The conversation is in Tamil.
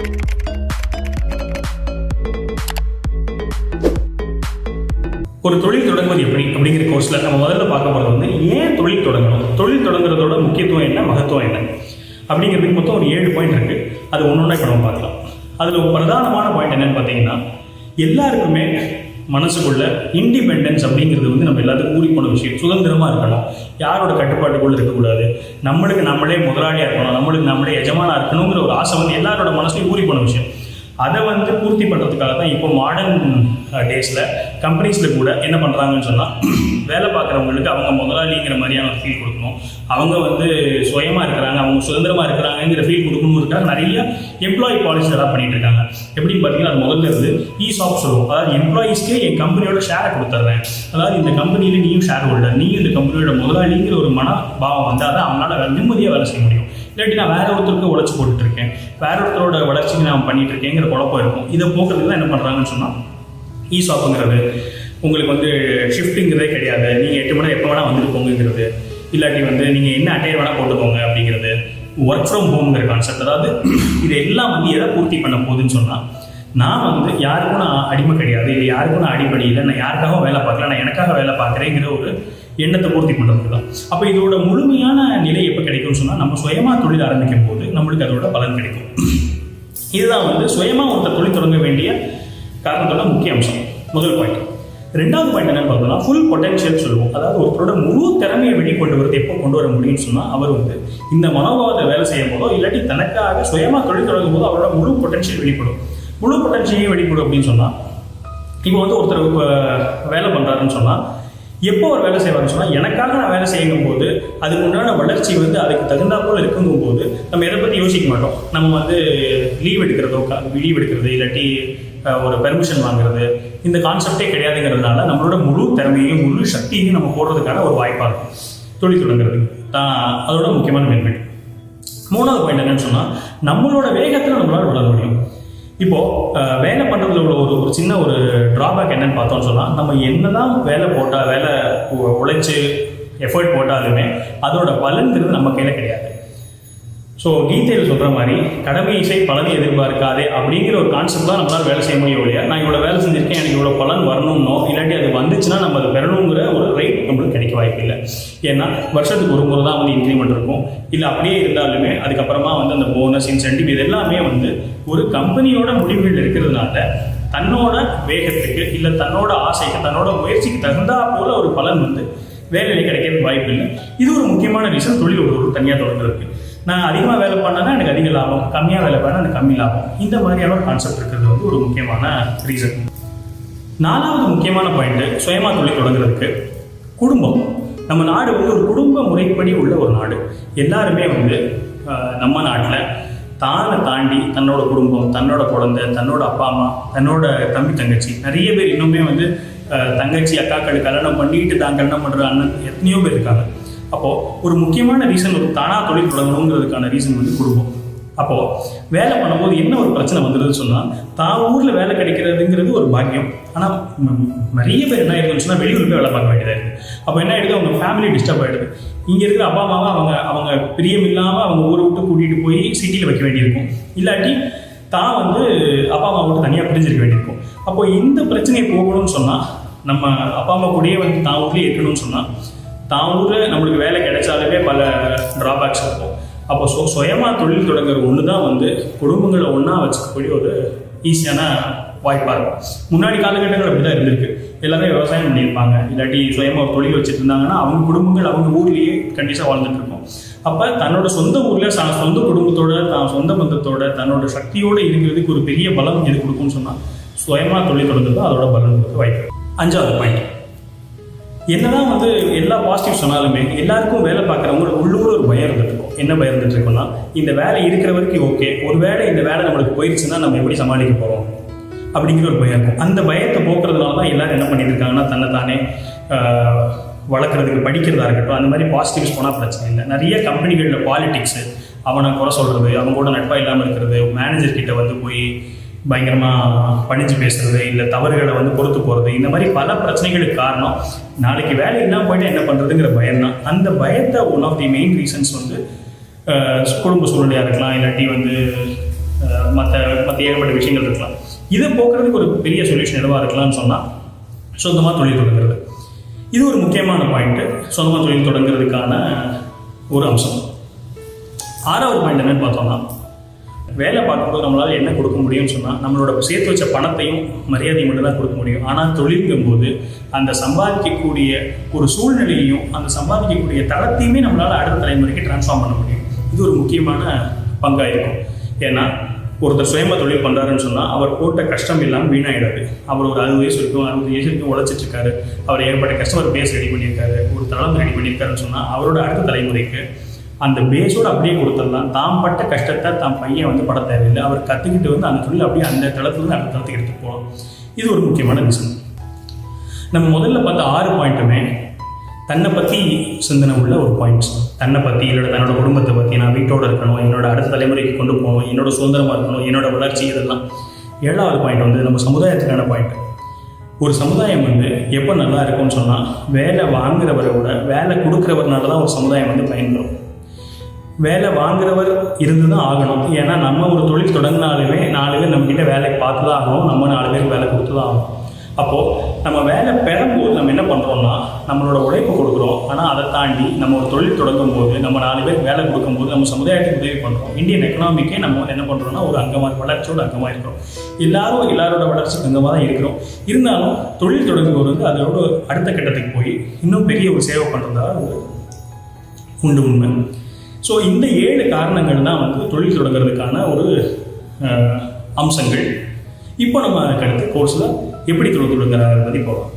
ஒரு தொழில் தொடங்குவது எப்படி அப்படிங்கிற கோர்ஸில் நம்ம முதல்ல பார்க்க போகிறது வந்து ஏன் தொழில் தொடங்கணும், தொழில் தொடங்குறதோட முக்கியத்துவம் என்ன, மகத்துவம் என்ன அப்படிங்கிறதுக்கு மொத்தம் ஒரு 7 பாயிண்ட் இருக்குது. அது ஒன்று இப்போ நம்ம பார்க்கலாம். அதில் ஒரு பிரதானமான பாயிண்ட் என்னன்னு பார்த்தீங்கன்னா, எல்லாருக்குமே மனசுக்குள்ள இண்டிபெண்டன்ஸ் அப்படிங்கிறது வந்து நம்ம எல்லாத்துக்கும் ஊறி போன விஷயம். சுதந்திரமாக இருக்கணும், யாரோட கட்டுப்பாட்டுக்குள்ள இருக்கக்கூடாது, நம்மளுக்கு நம்மளே முதலாளியாக இருக்கணும், நம்மளுக்கு நம்மளே எஜமானாக இருக்கணுங்கிற ஒரு ஆசை வந்து எல்லாரோட மனசுலையும் ஊறி போன விஷயம். அதை வந்து பூர்த்தி பண்ணுறதுக்காக தான் இப்போ மாடர்ன் டேஸில் கம்பெனிஸில் கூட என்ன பண்ணுறாங்கன்னு சொன்னால், வேலை பார்க்குறவங்களுக்கு அவங்க முதலாளிங்கிற மாதிரியான ஒரு ஃபீல் கொடுக்கணும், அவங்க வந்து சுயமாக இருக்கிறாங்க, அவங்க சுதந்திரமாக இருக்கிறாங்கிற ஃபீல் கொடுக்கணுங்கிறதுக்காக நிறைய எம்ப்ளாயி பாலிசி எல்லாம் பண்ணிட்டு இருக்காங்க. எப்படின்னு பார்த்தீங்கன்னா, அது முதல்ல இருந்து ESOP சொல்லுவோம். அதாவது எம்ப்ளாயிஸ்க்கே என் கம்பெனியோட ஷேரை கொடுத்துட்றேன், அதாவது இந்த கம்பெனியில் நீயும் ஷேர் ஹோல்டர், நீயும் இந்த கம்பெனியோட முதலாளிங்கிற ஒரு மனபாவம் வந்தால் தான் அவங்களால நிம்மதியாக வேலை செய்ய முடியும். இல்லாட்டி நான் வேற ஒருத்தருக்கு உழைச்சி போட்டுட்டு இருக்கேன், வேற ஒருத்தரோட வளர்ச்சிக்கு நான் பண்ணிட்டு இருக்கேங்கிற குழப்பம் இருக்கும். இதை போக்குறதுக்கு தான் என்ன பண்ணுறாங்கன்னு சொன்னால், ESOPங்கிறது உங்களுக்கு வந்து ஷிஃப்ட்டுங்கிறதே கிடையாது, நீங்கள் 8 மணி நேரம் எப்போ வேணால் வந்துட்டு போங்கிறது, இல்லாட்டி வந்து நீங்கள் என்ன அட்டையர் வேணால் போட்டுக்கோங்க அப்படிங்கிறது, ஒர்க் ஃப்ரம் ஹோம்ங்கிற கான்செப்ட். அதாவது இது எல்லாம் வந்து எதை பூர்த்தி பண்ண போகுதுன்னு சொன்னால், நான் வந்து யாருக்கும் நான் அடிமை கிடையாது, இல்லை யாருக்கும் நான் அடிப்படை இல்லை, நான் யாருக்காகவும் வேலை பார்க்கல, நான் எனக்காக வேலை பார்க்குறேங்கிற ஒரு எண்ணத்தை பூர்த்தி பண்ணுறதுக்கு தான். அப்போ இதோட முழுமையான நிலை எப்போ கிடைக்கும்னு சொன்னால், நம்ம சுயமாக தொழில் ஆரம்பிக்கும் போது நம்மளுக்கு அதோட பலன் கிடைக்கும். இதுதான் வந்து சுயமாக ஒருத்தர் தொழில் தொடங்க வேண்டிய காரணத்தோட முக்கிய அம்சம், முதல் பாயிண்ட். ரெண்டாவது பாயிண்ட் என்னன்னு பார்த்தோம்னா, ஃபுல் பொட்டன்ஷியல் சொல்லுவோம். அதாவது ஒருத்தரோட முழு திறமையை வெளிக்கொண்டு வரது எப்போ கொண்டு வர முடியும்னு சொன்னால், அவர் வந்து இந்த மனோபாவத்தை வேலை செய்யும் போதோ இல்லாட்டி தனக்காக சுயமாக தொழில் தொடங்கும் போதோ அவரோட முழு பொட்டன்ஷியல் வெளிப்படும். முழு பொட்டன்ஷியலையும் வெளிப்படும் அப்படின்னு சொன்னால், இப்போ வந்து ஒருத்தர் வேலை பண்ணுறாருன்னு சொன்னால், எப்போ ஒரு வேலை செய்வாருன்னு சொன்னால், எனக்காக நான் வேலை செய்யும் போது அதுக்கு உண்டான வளர்ச்சி வந்து அதுக்கு தகுந்தா போல் இருக்குங்கும் போது நம்ம எதை பற்றி யோசிக்க மாட்டோம். நம்ம வந்து லீவ் எடுக்கிறது இல்லாட்டி ஒரு பெர்மிஷன் வாங்குறது, இந்த கான்செப்டே கிடையாதுங்கிறதுனால நம்மளோட முழு திறமையையும் முழு சக்தியையும் நம்ம போடுறதுக்கான ஒரு வாய்ப்பாக இருக்கும் தொழில் தொடங்குறதுக்கு தான். அதோட முக்கியமான மேன்மை. மூணாவது பாயிண்ட் என்னன்னு சொன்னால், நம்மளோட வேகத்தில் நம்மளால் வளர முடியும். இப்போது வேலை பண்ணுறதுல உள்ள ஒரு சின்ன ஒரு ட்ராபேக் என்னன்னு பார்த்தோம்னு சொன்னால், நம்ம என்னதான் வேலை போட்டால், வேலை உழைச்சி எஃபர்ட் போட்டாலுமே அதோட பலன்கிறது நம்ம கையில் கிடையாது. ஸோ கீதையில் சொல்கிற மாதிரி, கடமை இசை பலனை எதிர்பார்க்காதே அப்படிங்கிற ஒரு கான்செப்ட் தான் நம்மளால் வேலை செய்ய முடியும் இல்லையா. நான் இவ்வளோ வேலை செஞ்சுருக்கேன், எனக்கு இவ்வளோ பலன் வரணும்னோ இல்லாட்டி அது வந்துச்சுன்னா நம்ம அதை பெறணுங்கிற ஒரு ரைட் நம்மளுக்கு கிடைக்க வாய்ப்பு இல்லை. ஏன்னா வருஷத்துக்கு ஒரு முறை தான் வந்து இன்க்ரிமெண்ட் இருக்கும், இல்லை அப்படியே இருந்தாலுமே அதுக்கப்புறமா வந்து அந்த போனஸ், இன்சென்டிவ் இது எல்லாமே வந்து ஒரு கம்பெனியோட முடிவுகள் இருக்கிறதுனால தன்னோட வேகத்துக்கு இல்லை தன்னோட ஆசைக்கு தன்னோட முயற்சிக்கு தகுந்தா போல ஒரு பலன் வந்து வேலையில் கிடைக்கிறது வாய்ப்பு இல்லை. இது ஒரு முக்கியமான ரீசன் தொழில் ஒரு தனியாக தொடங்குறதுக்கு. நான் அதிகமாக வேலை பண்ணால் தான் எனக்கு அதிக லாபம், கம்மியாக வேலை பண்ணால் எனக்கு கம்மி லாபம், இந்த மாதிரியான ஒரு கான்செப்ட் இருக்கிறது வந்து ஒரு முக்கியமான ரீசன். நாலாவது முக்கியமான பாயிண்ட் சுயமாக தொழில் தொடங்குறதுக்கு, குடும்பம். நம்ம நாடு வந்து ஒரு குடும்ப முறைப்படி உள்ள ஒரு நாடு. எல்லாருமே வந்து நம்ம நாட்டில் தானை தாண்டி தன்னோட குடும்பம், தன்னோட குழந்தை, தன்னோட அப்பா அம்மா, தன்னோட தம்பி தங்கச்சி, நிறைய பேர் இன்னுமே வந்து தங்கச்சி அக்காக்களுக்கு கல்யாணம் பண்ணிட்டு தான் கல்யாணம் பண்ணுற அண்ணன் எத்தனையோ பேர் இருக்காங்க. அப்போது ஒரு முக்கியமான ரீசன், ஒரு தானாக தொழில் தொடங்கணுங்கிறதுக்கான ரீசன் வந்து குடும்பம். அப்போது வேலை பண்ணும்போது என்ன ஒரு பிரச்சனை வந்துடுதுன்னு சொன்னால், தான் ஊரில் வேலை கிடைக்கிறதுங்கிறது ஒரு பாக்கியம். ஆனால் நிறைய பேர் என்ன ஆகிடுதுன்னு சொன்னால், வெளியூர் போய் வேலை பார்க்க வேண்டியதாக இருக்குது. அப்போ என்ன ஆகிடுது, அவங்க ஃபேமிலி டிஸ்டர்ப் ஆகிடுது. இங்கே இருக்கிற அப்பா அம்மாவை அவங்க பிரியம் இல்லாமல் அவங்க ஊரை விட்டு கூட்டிகிட்டு போய் சிட்டியில் வைக்க வேண்டியிருக்கும், இல்லாட்டி தான் வந்து அப்பா அம்மா விட்டு தனியாக பிரிஞ்சிருக்க வேண்டியிருக்கும். அப்போ இந்த பிரச்சனையை போகணும்னு சொன்னால், நம்ம அப்பா அம்மா கூடயே வந்து தான் ஊர்லேயே இருக்கணும்னு சொன்னால், தான் ஊரில் நம்மளுக்கு வேலை கிடைச்சாலுமே பல ட்ராபேக்ஸ் இருக்கும். அப்போ சுயமாக தொழில் தொடங்குற ஒன்று தான் வந்து குடும்பங்களை ஒன்றா வச்சுக்கக்கூடிய ஒரு ஈஸியான வாய்ப்பாக இருக்கும். முன்னாடி காலகட்டங்கள் அப்படி தான் இருந்திருக்கு. எல்லாமே விவசாயம் பண்ணியிருப்பாங்க, இல்லாட்டி சுயமாக ஒரு தொழில் வச்சுட்டு இருந்தாங்கன்னா அவங்க குடும்பங்கள் அவங்க ஊர்லேயே கண்டிப்பாக வாழ்ந்துட்டு இருக்கும். அப்போ தன்னோட சொந்த ஊரில் சொந்த குடும்பத்தோட, தான் சொந்த பந்தத்தோட, தன்னோட சக்தியோடு இருக்கிறதுக்கு ஒரு பெரிய பலம் எது கொடுக்கும்னு சொன்னால், சுயமாக தொழில் தொடங்குறதோ அதோட பலன் கொடுக்க வாய்ப்பு. அஞ்சாவது பாயிண்ட், என்னதான் வந்து எல்லா பாசிட்டிவ் சொன்னாலுமே எல்லாருக்கும் வேலை பார்க்குறவங்களுக்கு உள்ளூர் ஒரு பயம் இருந்துட்டு இருக்கும். என்ன பயம் இருந்துட்டு இருக்குன்னா, இந்த வேலை இருக்கிற வரைக்கும் ஓகே, ஒரு வேளை இந்த வேலை நம்மளுக்கு போயிடுச்சுன்னா நம்ம எப்படி சமாளிக்க போகிறோம் அப்படிங்கிற ஒரு பயம் இருக்கும். அந்த பயத்தை போக்குறதுனால தான் எல்லாரும் என்ன பண்ணிட்டு இருக்காங்கன்னா, தன்னைத்தானே வளர்க்குறதுக்கு படிக்கிறதா இருக்கட்டும், அந்த மாதிரி பாசிட்டிவ்ஸ் போனால் பிரச்சனை இல்லை. நிறைய கம்பெனிகளில் பாலிடிக்ஸு, அவனை குறை சொல்கிறது, அவங்க கூட நட்பாக இல்லாமல் இருக்கிறது, மேனேஜர்கிட்ட வந்து போய் பயங்கரமாக பணிஞ்சு பேசுறது, இல்லை தவறுகளை வந்து பொறுத்து போகிறது, இந்த மாதிரி பல பிரச்சனைகளுக்கு காரணம் நாளைக்கு வேலை இல்லாமல் போயிட்டு என்ன பண்ணுறதுங்கிற பயம் தான். அந்த பயத்தை one of the main reasons வந்து குடும்ப சூழ்நிலையாக இருக்கலாம், இல்லாட்டி வந்து மற்ற ஏகப்பட்ட விஷயங்கள் இருக்கலாம். இதை போக்குறதுக்கு ஒரு பெரிய சொல்யூஷன் எதுவாக இருக்கலாம்னு சொன்னால் சொந்தமாக தொழில் தொடங்குறது. இது ஒரு முக்கியமான பாயிண்ட்டு, சொந்தமாக தொழில் தொடங்குறதுக்கான ஒரு அம்சம். 6வது பாயிண்ட் என்னன்னு பார்த்தோம்னா, வேலை பார்க்கும்போது நம்மளால் என்ன கொடுக்க முடியும்னு சொன்னால் நம்மளோட சேர்த்து வச்ச பணத்தையும் மரியாதையும் மட்டும் தான் கொடுக்க முடியும். ஆனால் தொழிலுங்கும் போது அந்த சம்பாதிக்கக்கூடிய ஒரு சூழ்நிலையையும் அந்த சம்பாதிக்கக்கூடிய தளத்தையுமே நம்மளால் அடுத்த தலைமுறைக்கு டிரான்ஸ்ஃபார்ம் பண்ண முடியும். இது ஒரு முக்கியமான பங்காக இருக்கும். ஏன்னா ஒருத்தர் சுயமாக தொழில் பண்ணுறாருன்னு சொன்னால் அவர் போட்ட கஷ்டம் இல்லாமல் வீணாயிடாது. அவர் ஒரு 60 வயசு வரைக்கும் 60 வயசு வரைக்கும் உழைச்சிட்ருக்காரு, அவர் ஏற்பட்ட கஸ்டமர் பேஸ் ரெடி பண்ணியிருக்காரு, ஒரு தளம் ரெடி பண்ணியிருக்காருன்னு சொன்னால் அவரோட அடுத்த தலைமுறைக்கு அந்த பேஸோடு அப்படியே கொடுத்துடலாம். தாம் பட்ட கஷ்டத்தை தாம் பையன் வந்து பட தேவையில்லை, அவர் கற்றுக்கிட்டு வந்து அந்த தொழில் அப்படியே அந்த தளத்துலேருந்து அடுத்த தளத்துக்கு எடுத்துகிட்டு போகலாம். இது ஒரு முக்கியமான ரீசன். நம்ம முதல்ல பார்த்த 6 பாயிண்ட்டுமே தன்னை பற்றி சிந்தனை உள்ள ஒரு பாயிண்ட்ஸ். தன்னை பற்றி இல்லை தன்னோட குடும்பத்தை பற்றி, நான் வீட்டோடு இருக்கணும், என்னோட அடுத்த தலைமுறைக்கு கொண்டு போகணும், என்னோட சுதந்திரமாக இருக்கணும், என்னோட வளர்ச்சி, இதெல்லாம். 7வது பாயிண்ட் வந்து நம்ம சமுதாயத்துக்கான பாயிண்ட். ஒரு சமுதாயம் வந்து எப்போ நல்லா இருக்கும்னு சொன்னால் வேலை வாங்குறவரை விட வேலை கொடுக்குறவர்னால தான் ஒரு சமுதாயம் வந்து பயன்படும். வேலை வாங்குறவர் இருந்து தான் ஆகணும். ஏன்னா நம்ம ஒரு தொழில் தொடங்கினாலுமே 4 பேர் நம்மக்கிட்ட வேலைக்கு பார்த்து தான் ஆகணும், நம்ம 4 பேருக்கு வேலை கொடுத்து தான் ஆகணும். அப்போது நம்ம வேலை பெறும்போது நம்ம என்ன பண்ணுறோம்னா நம்மளோட உழைப்பு கொடுக்குறோம். ஆனால் அதை தாண்டி நம்ம ஒரு தொழில் தொடங்கும் போது நம்ம 4 பேருக்கு வேலை கொடுக்கும்போது நம்ம சமுதாயத்துக்கு உதவி பண்ணுறோம். இந்தியன் எக்கனாமிக்கே நம்ம என்ன பண்ணுறோம்னா ஒரு அங்கமாக, வளர்ச்சியோட அங்கமாக இருக்கிறோம். எல்லாரோட வளர்ச்சிக்கு அங்கமாக தான் இருக்கிறோம். இருந்தாலும் தொழில் தொடங்கும்போது வந்து அதோட அடுத்த கட்டத்துக்கு போய் இன்னும் பெரிய ஒரு சேவை பண்ணுறதா உண்டு உண்மை. ஸோ இந்த 7 காரணங்கள் தான் வந்து தொழில் தொடங்குறதுக்கான ஒரு அம்சங்கள். இப்போ நம்ம அதுக்கு அடுத்து கோர்ஸில் எப்படி தொழில் தொடங்குறத பற்றி போகலாம்.